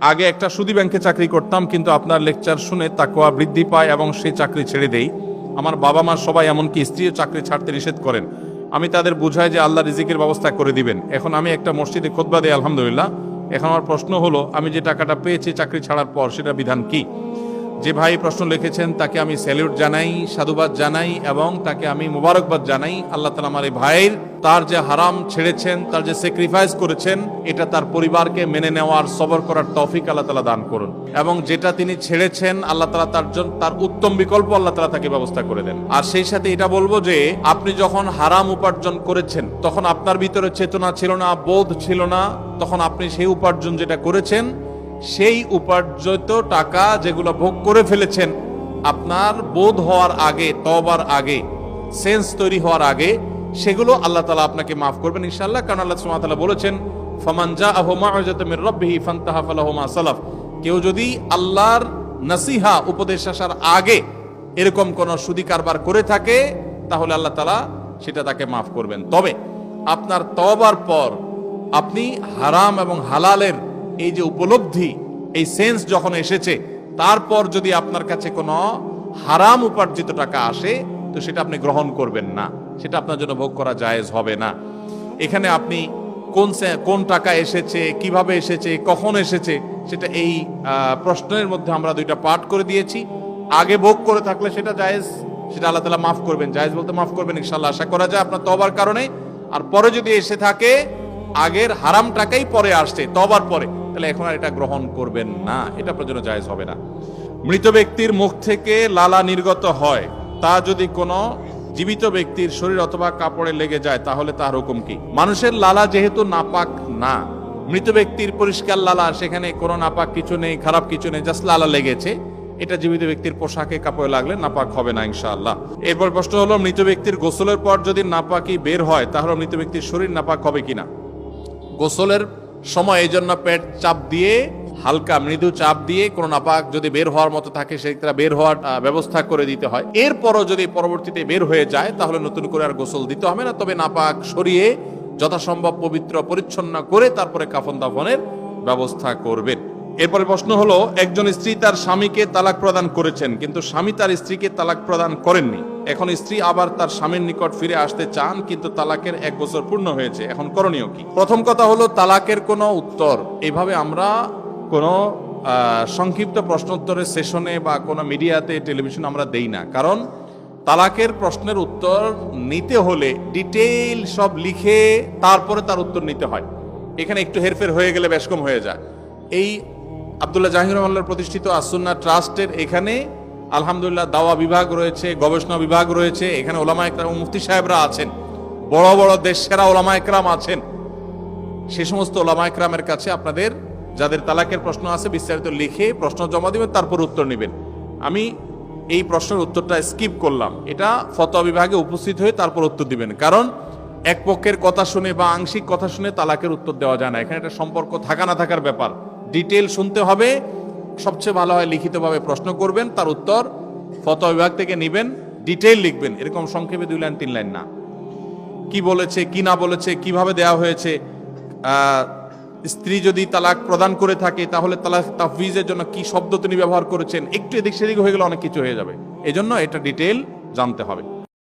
আগে একটা সুদী ব্যাংকে চাকরি করতাম, কিন্তু আপনার লেকচার শুনে তাকওয়া বৃদ্ধি পায় এবং সেই চাকরি ছেড়ে দেই। আমার বাবা মা সবাই, এমনকি স্ত্রীও চাকরি ছাড়তে নিষেধ করেন। আমি তাদের বুঝাই যে আল্লাহ রিজিকের ব্যবস্থা করে দিবেন। এখন আমি একটা মসজিদে খুতবা দেই, আলহামদুলিল্লাহ। এখন আমার প্রশ্ন হলো, আমি যে টাকাটা পেয়েছি চাকরি ছাড়ার পর, সেটা বিধান কি? যে ভাই প্রশ্ন লিখেছেন তাকে আমি স্যালিউট জানাই, সাধুবাদ জানাই এবং তাকে আমি মোবারকবাদ জানাই। আল্লাহ তাআলা আমার এই ভাইয়ের, তার যে হারাম ছেড়েছেন, তার যে স্যাক্রিফাইস করেছেন, এটা তার পরিবারকে মেনে নেওয়ার, সবর করার তৌফিক আল্লাহ তাআলা দান করুন। এবং যেটা তিনি ছেড়েছেন, আল্লাহ তাআলা তার জন্য তার উত্তম বিকল্প আল্লাহ তাআলা তাকে ব্যবস্থা করে দেন। আর সেই সাথে এটা বলবো যে আপনি যখন হারাম উপার্জন করেছেন, তখন আপনার ভিতরে চেতনা ছিল না, বোধ ছিল না। তখন আপনি সেই উপার্জন যেটা করেছেন, সেই উপার্জিত টাকা যেগুলো ভোগ করে ফেলেছেন, আপনার বোধ হওয়ার আগে, তওবার আগে, সেন্স তৈরি হওয়ার আগে, সেগুলো আল্লাহ তাআলা আপনাকে মাফ করবেন ইনশাআল্লাহ। কারণ আল্লাহ সুবহানাহু ওয়া তাআলা বলেছেন, ফামান জাআহু মাউযাতুম মির রাব্বিহি ফান্তাহা ফালাহু মা সালাফ। কেউ যদি আল্লাহর নসিহা, উপদেশ আসার আগে এরকম কোন সুদী কারবার করে থাকে, তাহলে আল্লাহ তাআলা সেটা তাকে মাফ করবেন। তবে আপনার তওবার পর আপনি হারাম এবং হালালের এই যে উপলব্ধি, এই সেন্স যখন এসেছে, তারপর যদি আপনার কাছে কোনো হারাম উপার্জিত টাকা আসে, তো সেটা আপনি গ্রহণ করবেন না, সেটা আপনার জন্য ভোগ করা জায়েজ হবে না। এখানে আপনি কোন টাকা এসেছে, কিভাবে এসেছে, কখন এসেছে, সেটা এই প্রশ্নের মধ্যে আমরা দুইটা পার্ট করে দিয়েছি। আগে ভোগ করে থাকলে সেটা জায়েজ, সেটা আল্লাহ তাআলা মাফ করবেন, জায়েজ বলতে মাফ করবেন ইনশাআল্লাহ, আশা করা যায় আপনার তওবার কারণে। আর পরে যদি এসে থাকে, আগের হারাম টাকাই পরে আসছে তওবার পরে, তাহলে এখন আর এটা গ্রহণ করবেন না, এটা আপনার জন্য জায়েজ হবে না। মৃত ব্যক্তির মুখ থেকে লালা নির্গত হয়, তা যদি কোনো জীবিত ব্যক্তির শরীর অথবা কাপড়ে লেগে যায়, তাহলে তার হুকুম কি? মানুষের লালা যেহেতু নাপাক না, মৃত ব্যক্তির পরিষ্কার লালা, সেখানে কোনো নাপাক কিছু নেই, খারাপ কিছু নেই, জাস্ট লালা লেগেছে, এটা জীবিত ব্যক্তির পোশাকে কাপড়ে লাগলে নাপাক হবে না ইনশাআল্লাহ। এরপর প্রশ্ন হলো, মৃত ব্যক্তির গোসলের পর যদি নাপাকি বের হয়, তাহলে মৃত ব্যক্তির শরীর নাপাক হবে কিনা? গোসলের সময় এই জন্য পেট চাপ দিয়ে, হালকা মৃদু চাপ দিয়ে কোনো নাপাক যদি বের হওয়ার মতো থাকে, সেটা বের হওয়ার ব্যবস্থা করে দিতে হয়। এরপরও যদি পরবর্তীতে বের হয়ে যায়, তাহলে নতুন করে আর গোসল দিতে হবে না। তবে নাপাক সরিয়ে যথাসম্ভব পবিত্র পরিচ্ছন্ন করে তারপরে কাফন দাফনের ব্যবস্থা করবেন। এরপরে প্রশ্ন হলো, একজন স্ত্রী তার স্বামীকে তালাক প্রদান করেছেন, কিন্তু স্বামী তার স্ত্রীকে তালাক প্রদান করেননি। এখন স্ত্রী আবার তার স্বামীর নিকট ফিরে আসতে চান, কিন্তু তালাকের 1 বছর পূর্ণ হয়েছে, এখন করণীয় কি? প্রথম কথা হলো, তালাকের কোনো উত্তর এইভাবে আমরা কোনো সংক্ষিপ্ত প্রশ্নোত্তরের সেশনে বা কোনো মিডিয়াতে, টেলিভিশন আমরা দেই না। কারণ তালাকের প্রশ্নের উত্তর নিতে হলে ডিটেইল সব লিখে তারপরে তার উত্তর নিতে হয়। এখানে একটু হেরফের হয়ে গেলে বেশকম হয়ে যায়। এই আব্দুল্লাহ জাহির রহমাল্লাহর প্রতিষ্ঠিত আসুন্নাহ ট্রাস্টের এখানে আলহামদুলিল্লাহ দাওয়া বিভাগ রয়েছে, গবেষণা বিভাগ রয়েছে, এখানে ওলামা একরাম, মুফতি সাহেবরা আছেন, বড় বড় দেশ সেরা ওলামা একরাম আছেন। সে সমস্ত ওলামা একরামের কাছে আপনাদের যাদের তালাকের প্রশ্ন আছে, বিস্তারিত লিখে প্রশ্ন জমা দিবেন, তারপর উত্তর নেবেন। আমি এই প্রশ্নের উত্তরটা স্কিপ করলাম, এটা ফতোয়া বিভাগে উপস্থিত হয়ে তারপর উত্তর দিবেন। কারণ এক পক্ষের কথা শুনে বা আংশিক কথা শুনে তালাকের উত্তর দেওয়া যায় না। এখানে একটা সম্পর্ক থাকা না থাকার ব্যাপার, ডিটেল শুনতে হবে। সবচেয়ে ভালো হয় লিখিতভাবে প্রশ্ন করবেন, তার উত্তর ফতোয়া বিভাগ থেকে নেবেন, ডিটেল লিখবেন, এরকম সংক্ষেপে 2 লাইন 3 লাইন না। কি বলেছে, কি না বলেছে, কিভাবে দেওয়া হয়েছে। স্ত্রী যদি তালাক প্রদান করে থাকে, তাহলে তালাক তাফউইজের জন্য কি শব্দ তিনি ব্যবহার করেছেন, একটু এদিক সেদিক হয়ে গেলে অনেক কিছু হয়ে যাবে। এজন্য এটা ডিটেল জানতে হবে।